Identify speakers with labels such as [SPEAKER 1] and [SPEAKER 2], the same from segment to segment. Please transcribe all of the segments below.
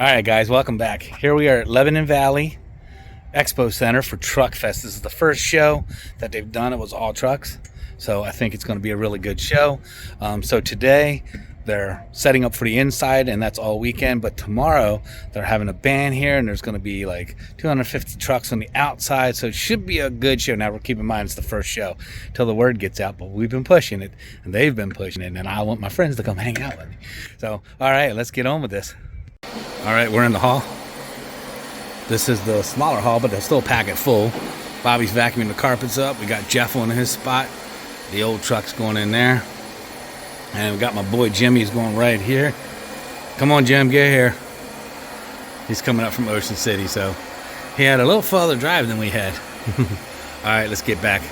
[SPEAKER 1] All right, guys, welcome back. Here we are at Lebanon Valley Expo Center for Truckfest. This is the first show that they've done. It was all trucks, so I think it's going to be a really good show. So today they're setting up for the inside, and that's all weekend. But tomorrow they're having a band here, and there's going to be like 250 trucks on the outside, so it should be a good show. Now, keep in mind it's the first show till the word gets out, but we've been pushing it, and they've been pushing it, and I want my friends to come hang out with me. So, all right, let's get on with this. All right, we're in the hall. This is the smaller hall, but they'll still pack it full. Bobby's vacuuming the carpets up. We got Jeff on his spot. The old truck's going in there. And we got my boy Jimmy's going right here. Come on, Jim, get here. He's coming up from Ocean City, so he had a little further drive than we had. All right, let's get back.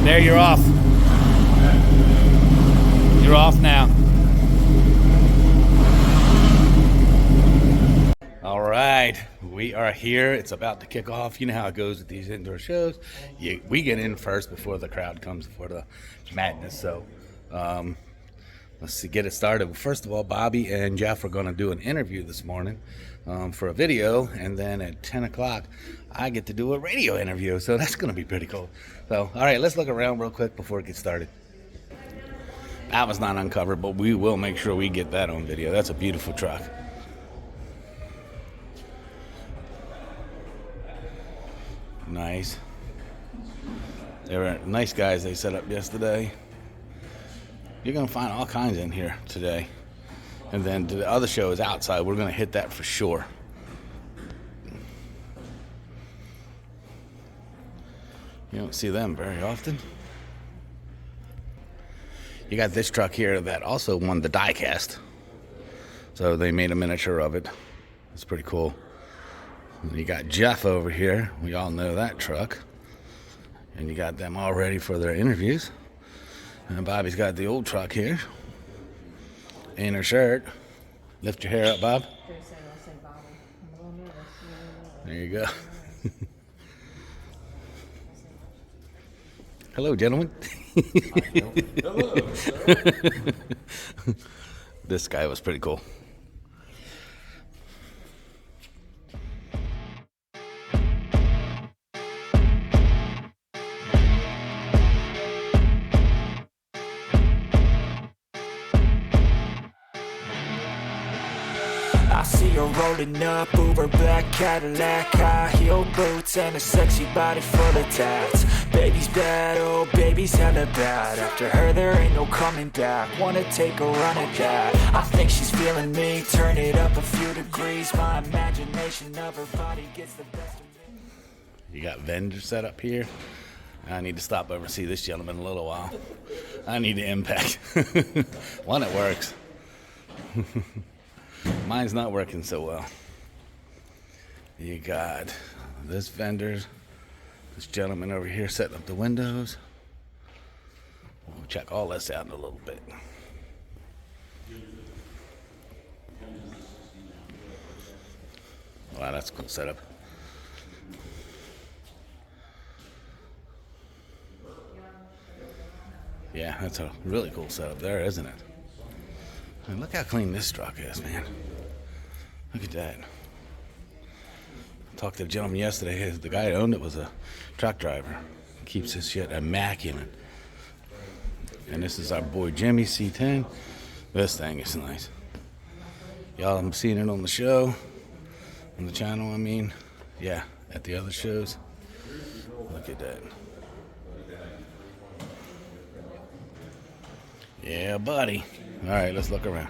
[SPEAKER 1] There, you're off. You're off now. All right, we are here. It's about to kick off. You know how it goes with these indoor shows. We get in first before the crowd comes, before the madness. So let's get it started. First of all, Bobby and Jeff are going to do an interview this morning for a video, and then at 10 o'clock, I get to do a radio interview, so that's going to be pretty cool. So, all right, let's look around real quick before it gets started. That was not uncovered, but we will make sure we get that on video. That's a beautiful truck. Nice. They were nice guys they set up yesterday. You're going to find all kinds in here today. And then the other show is outside. We're going to hit that for sure. You don't see them very often. You got this truck here that also won the die cast. So they made a miniature of it. It's pretty cool. And you got Jeff over here. We all know that truck. And you got them all ready for their interviews. And Bobby's got the old truck here. In her shirt. Lift your hair up, Bob. There you go. Hello, gentlemen.
[SPEAKER 2] Hello, sir.
[SPEAKER 1] This guy was pretty cool.
[SPEAKER 3] I see her rolling up, Uber black Cadillac, high heel boots and a sexy body full of tats. Baby's bad, oh baby's hella bad. After her there ain't no coming back. Wanna take a run at that. I think she's feeling me, turn it up a few degrees. My imagination of her body gets the best of me.
[SPEAKER 1] You got vendors set up here. I need to stop over and see this gentleman in a little while. I need to impact. One, it works. Mine's not working so well. You got this vendor, this gentleman over here setting up the windows. We'll check all this out in a little bit. Wow, that's a cool setup. Yeah, that's a really cool setup there, isn't it? I mean, look how clean this truck is, man. Look at that. I talked to the gentleman yesterday. The guy who owned it was a truck driver. He keeps his shit immaculate. And this is our boy Jimmy C10. This thing is nice. Y'all have seen it on the show, on the channel, I mean. Yeah, at the other shows. Look at that. Yeah, buddy. All right, let's look around.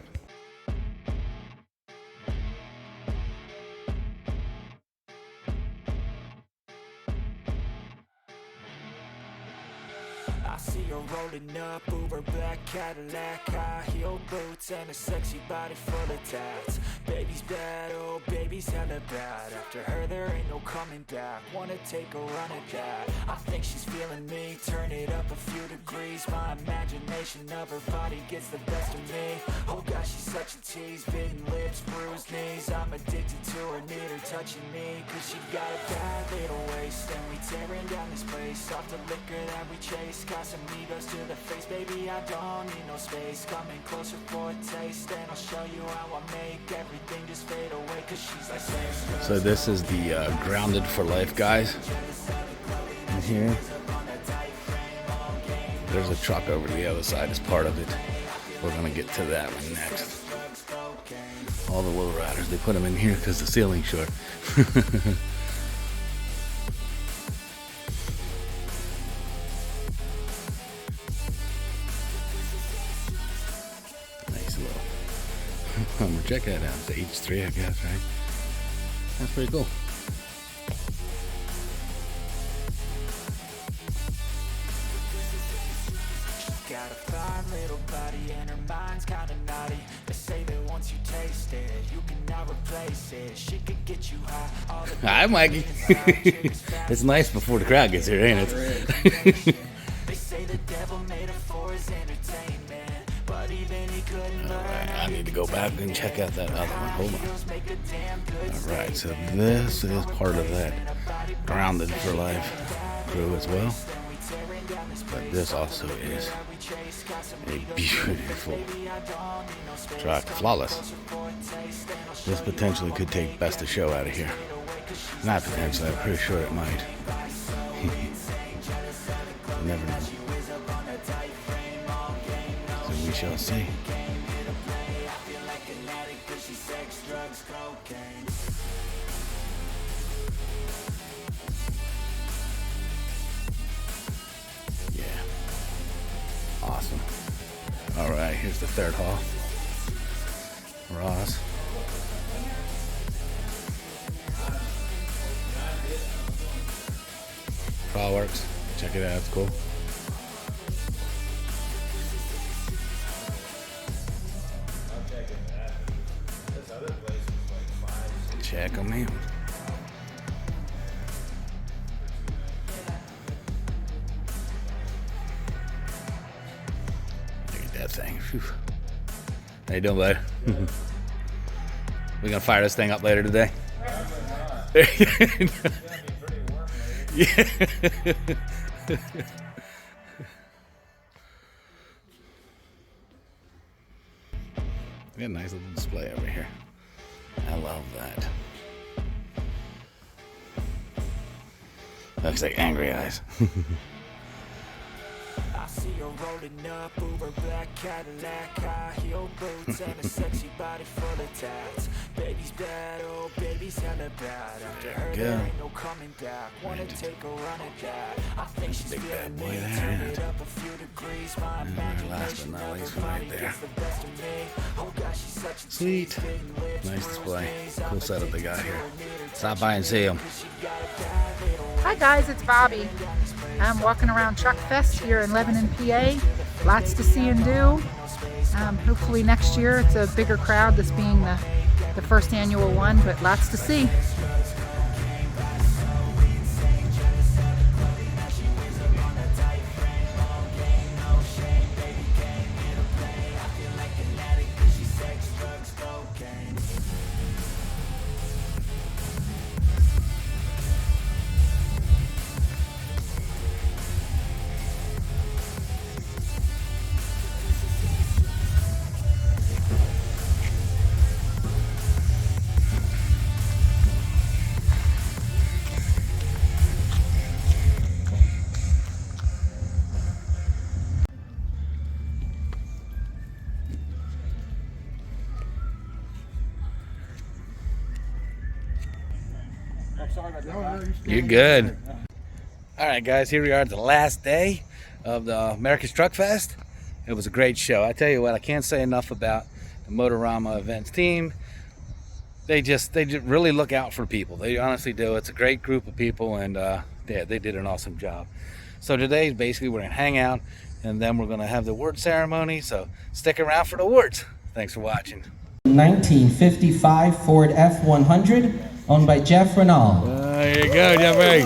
[SPEAKER 3] I see her rolling up, Uber black Cadillac, high heel boots and a sexy body full of tats. Baby's bad, oh baby's hella bad. After her there ain't no coming back. Wanna take a run at that. combination of her body gets the best of me. Oh gosh, she's such a tease, bitten lips, bruised knees. I'm addicted to her, need her touching me, cause she got a bad little waist. And we tearing down this place, off the liquor that we chase. Casamigos to the face, baby, I don't need no space. Coming closer for a taste, and I'll show you how I make everything just fade away, cause she's like sex.
[SPEAKER 1] So this is the Grounded for Life guys. In here, there's a truck over to the other side as part of it. We're gonna get to that one next. All the low riders, they put them in here because the ceiling's short. Nice little. Check that out. It's H3, I guess, right? That's pretty cool.
[SPEAKER 3] Got a fine little body and her mind's kinda naughty. They say that once you taste it, you cannot replace it. She could get you high all the
[SPEAKER 1] Hi, Mikey. It's nice before the crowd gets here, ain't it?
[SPEAKER 3] They say the devil made her for his entertainment, but even he couldn't learn.
[SPEAKER 1] I need to go back and check out that other one. Hold on. Alright, so this is part of that Grounded for Life crew as well. But this also is a beautiful truck. Flawless. This potentially could take Best of Show out of here. Not potentially, I'm pretty sure it might. You never know. So we shall see. Yeah. Awesome. All right, here's the third hall. Ross. Crawl works. Check it out, it's cool. Check them out. Look at that thing. Whew. How you doing, bud? We gonna fire this thing up later today? Yeah. We got a nice little display over here. I love that. Looks like angry eyes.
[SPEAKER 3] I see her rolling up over black Cadillac, high heel boots and a sexy body full of tats. Baby's bad, oh baby's hella bad. After her there ain't no coming back. Wanna take a run at that? I think she's
[SPEAKER 1] Big bad
[SPEAKER 3] feeling
[SPEAKER 1] boy
[SPEAKER 3] me.
[SPEAKER 1] there,
[SPEAKER 3] Turn
[SPEAKER 1] ain't
[SPEAKER 3] it
[SPEAKER 1] it?
[SPEAKER 3] up a few degrees. My
[SPEAKER 1] And then last
[SPEAKER 3] imagination
[SPEAKER 1] but not
[SPEAKER 3] of
[SPEAKER 1] least,
[SPEAKER 3] her
[SPEAKER 1] one right
[SPEAKER 3] body
[SPEAKER 1] there.
[SPEAKER 3] gets the best of me. Oh gosh, she's such a
[SPEAKER 1] Sweet.
[SPEAKER 3] tease, bitten lips,
[SPEAKER 1] Nice
[SPEAKER 3] bruised
[SPEAKER 1] display.
[SPEAKER 3] knees.
[SPEAKER 1] Cool
[SPEAKER 3] I'm
[SPEAKER 1] setup they got
[SPEAKER 3] addicted
[SPEAKER 1] here.
[SPEAKER 3] to her, need her
[SPEAKER 1] Stop by and see them.
[SPEAKER 3] cause she got a bad little
[SPEAKER 4] Hi guys, it's Bobby. I'm walking around Truckfest here in Lebanon, PA. Lots to see and do. Hopefully next year it's a bigger crowd, this being the first annual one, but lots to see.
[SPEAKER 1] You're good. All right, guys, here we are at the last day of the America's Truck Fest. It was a great show. I tell you what, I can't say enough about the Motorama Events team. They just really look out for people. They honestly do. It's a great group of people, and yeah, they did an awesome job. So today, basically, we're gonna hang out, and then we're gonna have the award ceremony. So stick around for the awards. Thanks for watching.
[SPEAKER 5] 1955 Ford F100, owned by Jeff Renault.
[SPEAKER 1] There you go, Jeffrey.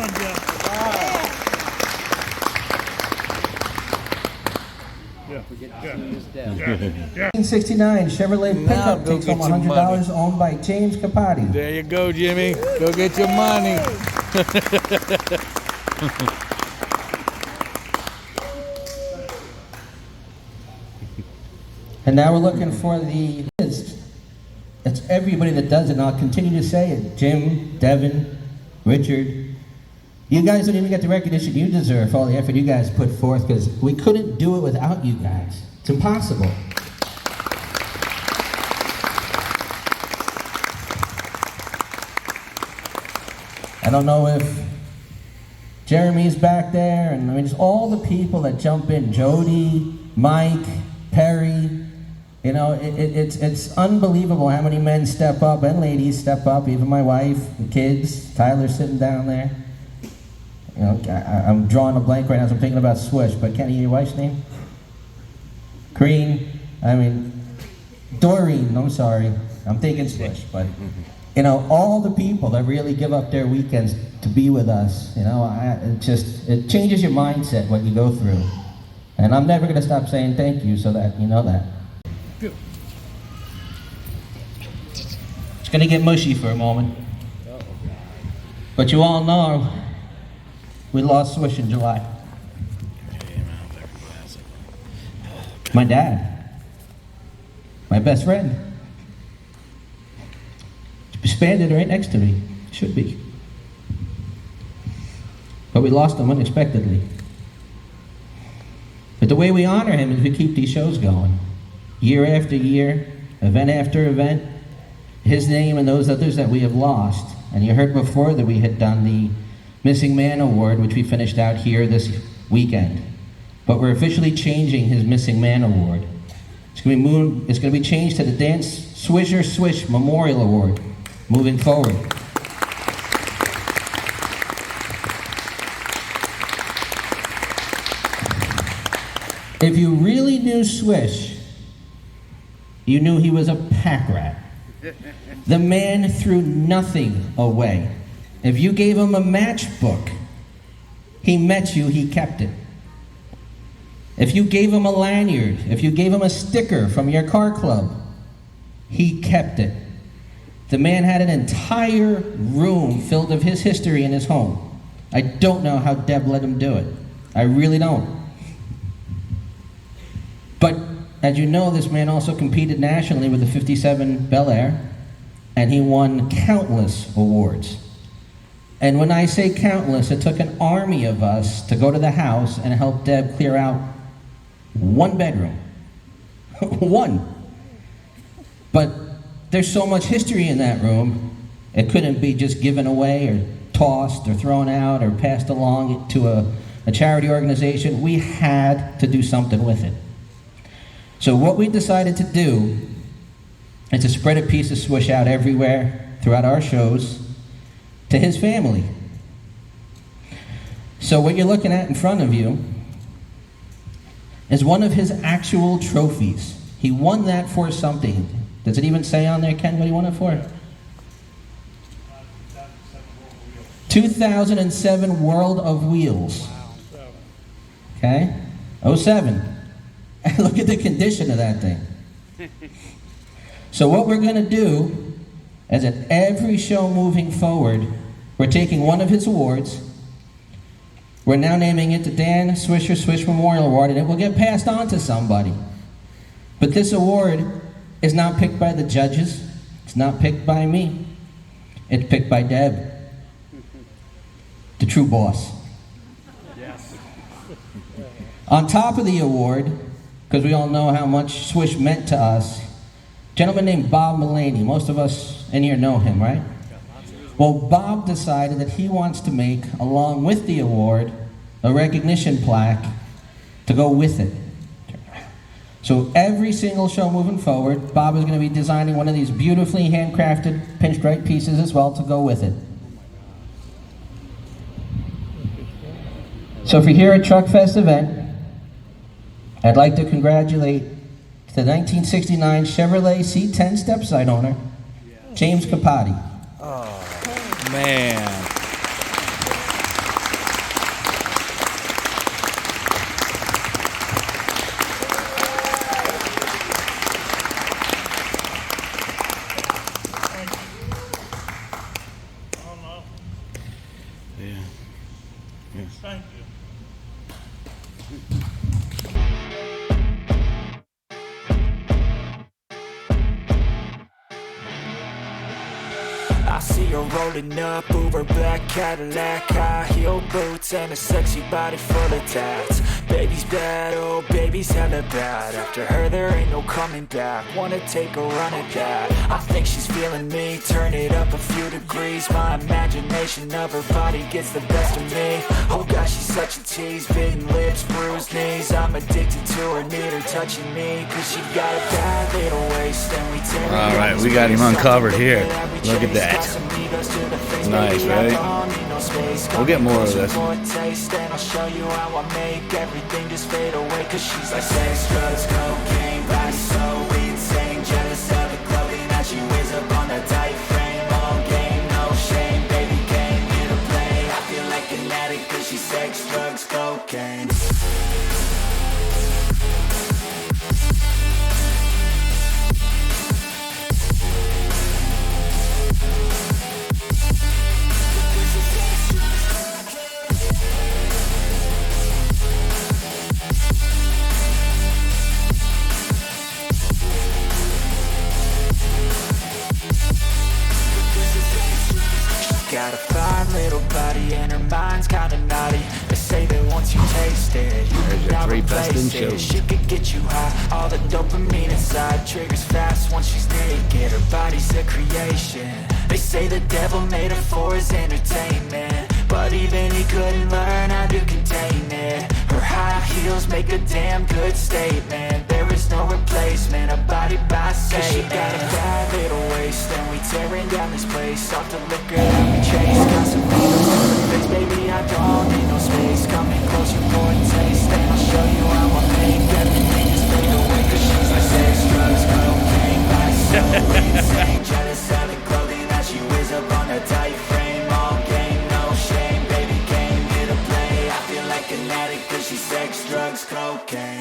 [SPEAKER 2] Yeah, for
[SPEAKER 5] 1969 Chevrolet
[SPEAKER 1] Now
[SPEAKER 5] pickup
[SPEAKER 1] go
[SPEAKER 5] takes
[SPEAKER 1] get
[SPEAKER 5] home
[SPEAKER 1] your money.
[SPEAKER 5] $100 owned by James Capati.
[SPEAKER 1] There you go, Jimmy. Go get your money.
[SPEAKER 5] And now we're looking for the list. It's everybody that does it, and I'll continue to say it. Jim, Devin, Richard. You guys don't even get the recognition you deserve for all the effort you guys put forth, because we couldn't do it without you guys. It's impossible. I don't know if Jeremy's back there, and I mean, just all the people that jump in. Jody, Mike, Perry. You know, it's unbelievable how many men step up and ladies step up, even my wife, the kids, Tyler's sitting down there. You know, I'm drawing a blank right now, so I'm thinking about Swish, but Kenny, your wife's name? Green, I mean, Doreen, I'm sorry, I'm thinking Swish, but, you know, all the people that really give up their weekends to be with us, you know, it changes your mindset, what you go through. And I'm never gonna stop saying thank you, so that you know that. It's gonna get mushy for a moment. But you all know we lost Swish in July. My dad, my best friend, standing right next to me, should be. But we lost him unexpectedly. But the way we honor him is we keep these shows going. Year after year, event after event, his name and those others that we have lost. And you heard before that we had done the Missing Man Award, which we finished out here this weekend. But we're officially changing his Missing Man Award. It's going to be changed to the Dan Swisher Swish Memorial Award moving forward. If you really knew Swish, you knew he was a pack rat. The man threw nothing away. If you gave him a matchbook, he met you, he kept it. If you gave him a lanyard, if you gave him a sticker from your car club, he kept it. The man had an entire room filled of his history in his home. I don't know how Deb let him do it. I really don't. But as you know, this man also competed nationally with the 57 Bel Air, and he won countless awards. And when I say countless, it took an army of us to go to the house and help Deb clear out one bedroom. One. But there's so much history in that room, it couldn't be just given away or tossed or thrown out or passed along to a charity organization. We had to do something with it. So what we decided to do is to spread a piece of Swish out everywhere throughout our shows to his family. So what you're looking at in front of you is one of his actual trophies. He won that for something. Does it even say on there, Ken, what he won it for? 2007 World of Wheels. Okay? 07. Look at the condition of that thing. So what we're going to do is at every show moving forward, we're taking one of his awards. We're now naming it the Dan Swisher Swish Memorial Award, and it will get passed on to somebody. But this award is not picked by the judges. It's not picked by me. It's picked by Deb, the true boss. Yes. On top of the award, because we all know how much Swish meant to us, a gentleman named Bob Mullaney. Most of us in here know him, right? Well, Bob decided that he wants to make, along with the award, a recognition plaque to go with it. So every single show moving forward, Bob is going to be designing one of these beautifully handcrafted pinstripe pieces as well to go with it. So if you're here at Truckfest event, I'd like to congratulate the 1969 Chevrolet C10 stepside owner, James Capati.
[SPEAKER 1] Oh, man.
[SPEAKER 2] Thank you.
[SPEAKER 3] I see her rolling up, Uber black Cadillac, high heel boots and a sexy body full of tats. Baby's bad, oh baby's hella bad. After her there ain't no coming back. Wanna take a run at that. I think she's feeling me, turn it up a few degrees. My imagination of her body gets the best of me. Oh gosh, she's such a tease, bitten lips, bruised knees. I'm addicted to her, need her touching me, cause she got a bad little waist and we tear.
[SPEAKER 1] All right, we got him uncovered here. Look at that. Nice, right? We'll get more of this.
[SPEAKER 3] And I'll show you how I make everything just fade away. Cause she's like sex, drugs, cocaine, body so insane. Jealous of the clothing that she wears up on a tight frame. All game, no shame, baby came here to play. I feel like an addict cause she's sex, drugs, cocaine. Got a fine little body and her mind's kinda naughty. They say that once you taste it, you
[SPEAKER 1] There's your
[SPEAKER 3] cannot
[SPEAKER 1] 3 best in
[SPEAKER 3] replace it.
[SPEAKER 1] shows.
[SPEAKER 3] She could get you high, all the dopamine inside triggers fast once she's naked. Her body's a creation. They say the devil made her for his entertainment, but even he couldn't learn how to contain it. Her high heels make a damn good statement. There is no replacement, a body by Satan. She got a bad little waist and we tearing down this place. Off the liquor that we chase, got some needles to the face. Baby, I don't need no space. Come in closer for a taste and I'll show you how I make everything just fade away. Cause she's like sex, drugs, cocaine, body so insane. Jealous of the clothing that she wears up on a tight frame. All game, no shame, baby came here to play. I feel like an addict cause she's sex, drugs, cocaine.